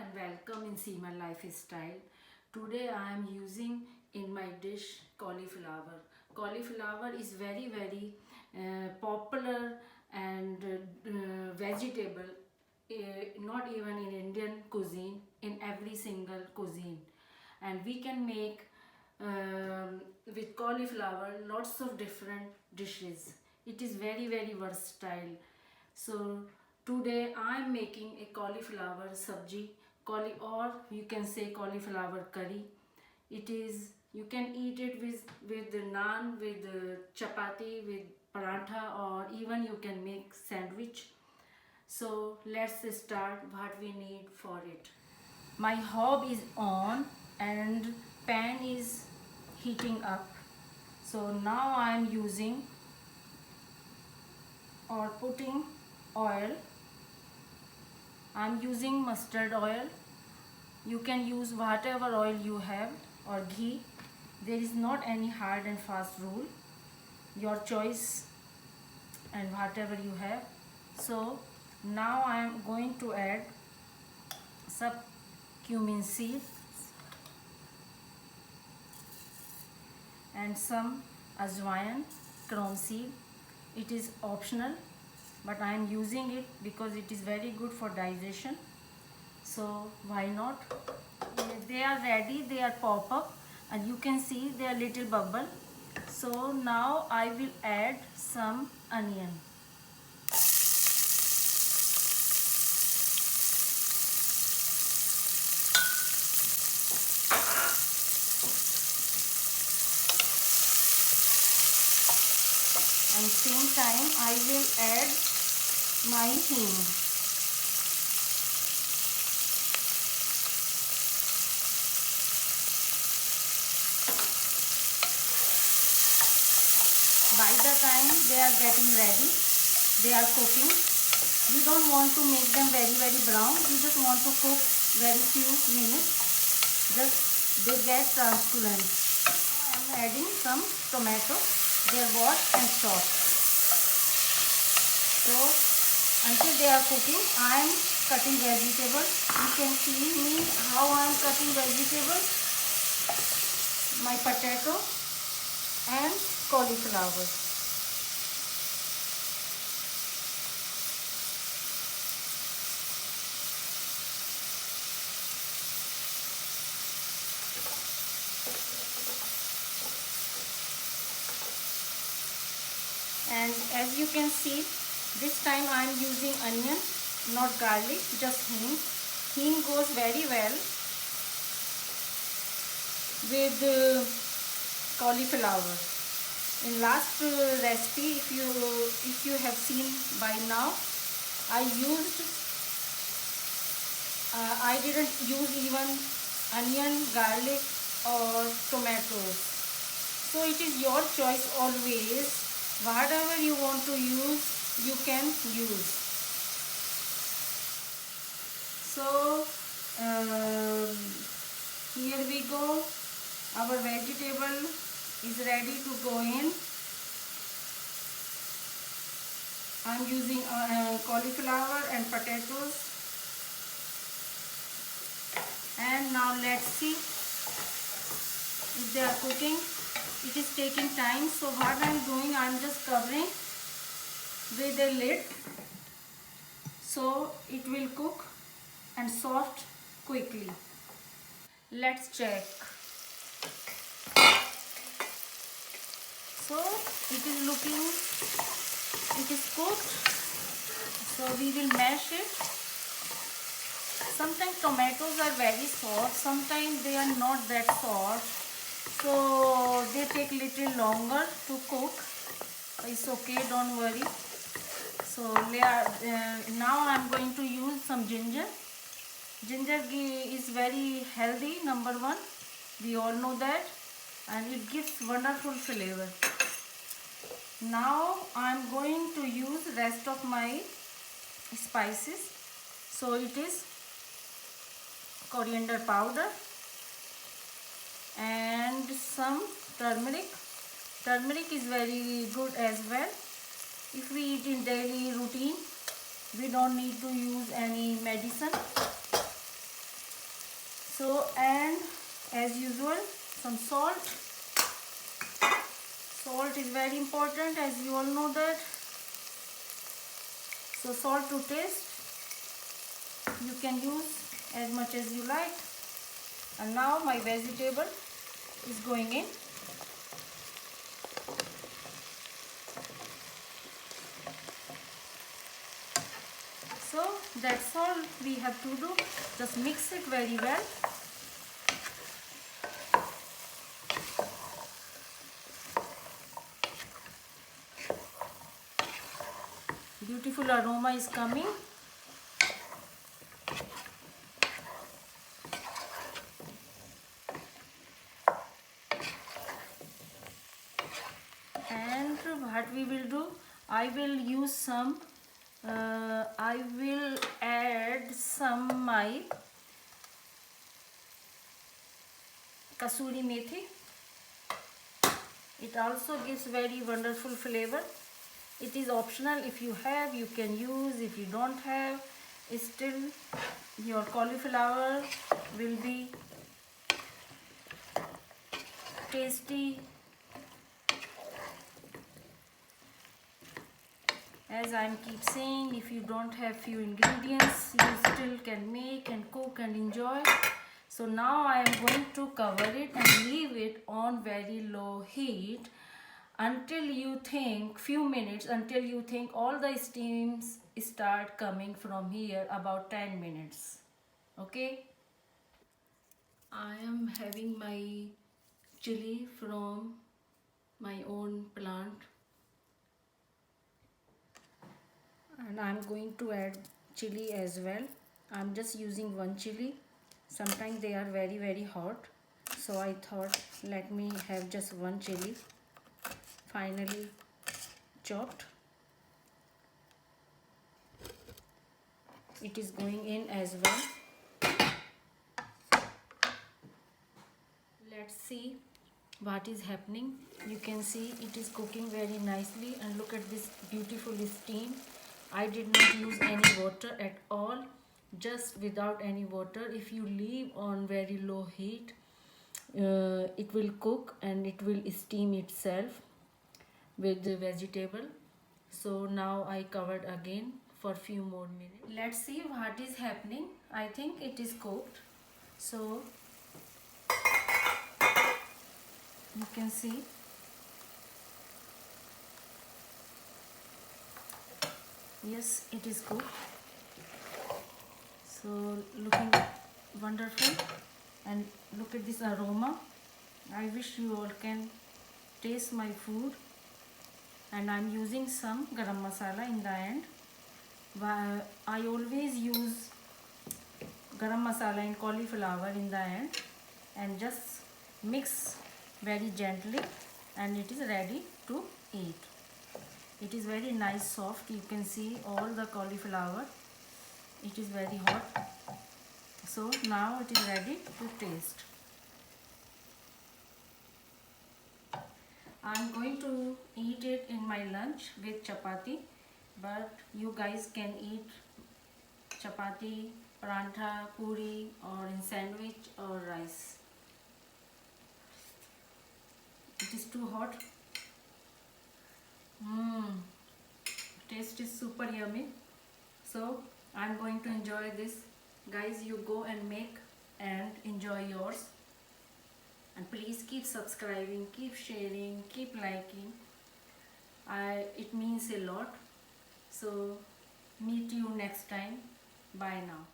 and welcome in Seema Lifestyle. Today I am using in my dish cauliflower. Cauliflower is very popular and vegetable, not even in Indian cuisine, in every single cuisine, and we can make with cauliflower lots of different dishes. It is very versatile. So today I am making a cauliflower sabji, or you can say cauliflower curry. It is, you can eat it with the naan, with the chapati, with parantha, or even you can make sandwich. So let's start what we need for it. My hob is on and pan is heating up. So now I am using or putting oil. I am using mustard oil. You can use whatever oil you have, or ghee. There is not any hard and fast rule. Your choice and whatever you have. So now I am going to add some cumin seed and some ajwain chrome seed. It is optional, but I am using it because it is very good for digestion. So why not? They are ready, they are pop up, and you can see they are little bubble. So now I will add some onion. And same time I will add my hing. By the time they are getting ready, they are cooking. We don't want to make them very brown. We just want to cook very few minutes. Just they get translucent. Now I am adding some tomato. They are washed and chopped. So until they are cooking, I am cutting vegetables. You can see me how I am cutting vegetables. My potato and cauliflower. And as you can see, this time I am using onion, not garlic, just hing. Hing goes very well with cauliflower. In last recipe, if you have seen by now, I didn't use even onion, garlic or tomatoes. So it is your choice always. Whatever you want to use, you can use. So here we go. Our vegetable is ready to go in. I am using cauliflower and potatoes. And now let's see if they are cooking. It is taking time, so what I am doing, I am just covering with a lid so it will cook and soft quickly. Let's check. So it is looking, it is cooked. So we will mash it. Sometimes tomatoes are very soft, sometimes they are not that soft. So they take little longer to cook. It's okay, don't worry. So now I am going to use some ginger. Ginger is very healthy, number one. We all know that, and it gives wonderful flavor. Now I am going to use rest of my spices. So it is coriander powder and some turmeric. Turmeric is very good as well. If we eat in daily routine, we don't need to use any medicine. So, and as usual, some salt. Salt is very important, as you all know that. So salt to taste. You can use as much as you like. And now my vegetable is going in. So that's all we have to do. Just mix it very well. Beautiful aroma is coming. And what we will do, I will use some I will add some my kasuri methi. It also gives very wonderful flavor. It is optional. If you have, you can use. If you don't have, still your cauliflower will be tasty. As I keep saying, if you don't have few ingredients, you still can make and cook and enjoy. So now I am going to cover it and leave it on very low heat until you think, few minutes, until you think all the steams start coming from here, about 10 minutes. Okay? I am having my chili from my own plant. And I'm going to add chili as well. I'm just using one chili. Sometimes they are very hot, so I thought let me have just one chili finally chopped. It is going in as well. Let's see what is happening. You can see it is cooking very nicely, and look at this beautiful steam. I did not use any water at all, just without any water. If you leave on very low heat, it will cook and it will steam itself with the vegetable. So now I covered again for few more minutes. Let's see what is happening. I think it is cooked. So you can see yes, it is cooked. So looking wonderful, and look at this aroma. I wish you all can taste my food. And I'm using some garam masala in the end. I always use garam masala in cauliflower in the end, and just mix very gently, and it is ready to eat. It is very nice, soft. You can see all the cauliflower. It is very hot. So now it is ready to taste. I'm going to eat it in my lunch with chapati, but you guys can eat chapati, parantha, puri, or in sandwich or rice. It is too hot. Taste is super yummy. So I'm going to enjoy this. Guys, you go and make and enjoy yours. And please keep subscribing, keep sharing, keep liking. It means a lot. So meet you next time. Bye now.